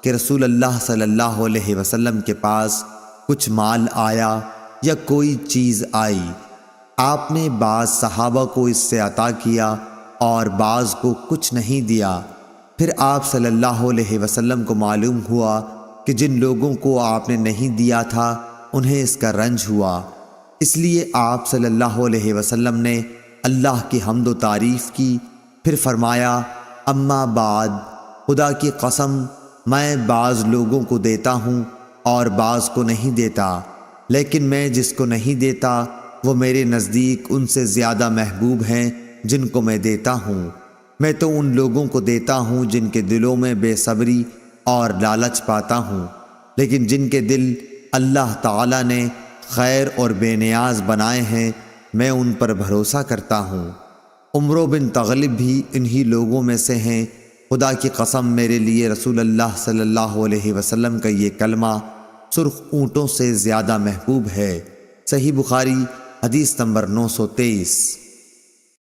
کہ رسول اللہ صلی اللہ علیہ وسلم کے پاس کچھ مال آیا یا کوئی چیز آئی، آپ نے بعض صحابہ کو اس سے عطا کیا اور بعض کو کچھ نہیں دیا۔ پھر آپ صلی اللہ علیہ وسلم کو معلوم ہوا کہ جن لوگوں کو آپ نے نہیں دیا تھا انہیں اس کا رنج ہوا، اس لیے آپ صلی اللہ علیہ وسلم نے اللہ کی حمد و تعریف کی۔ پھر فرمایا، اما بعد، خدا کی قسم میں بعض لوگوں کو دیتا ہوں اور بعض کو نہیں دیتا، لیکن میں جس کو نہیں دیتا وہ میرے نزدیک ان سے زیادہ محبوب ہیں جن کو میں دیتا ہوں۔ میں تو ان لوگوں کو دیتا ہوں جن کے دلوں میں بے صبری اور لالچ پاتا ہوں، لیکن جن کے دل اللہ تعالی نے خیر اور بے نیاز بنائے ہیں میں ان پر بھروسہ کرتا ہوں۔ عمرو بن تغلب بھی انہی لوگوں میں سے ہیں۔ خدا کی قسم میرے لیے رسول اللہ صلی اللہ علیہ وسلم کا یہ کلمہ سرخ اونٹوں سے زیادہ محبوب ہے۔ صحیح بخاری حدیث نمبر 923۔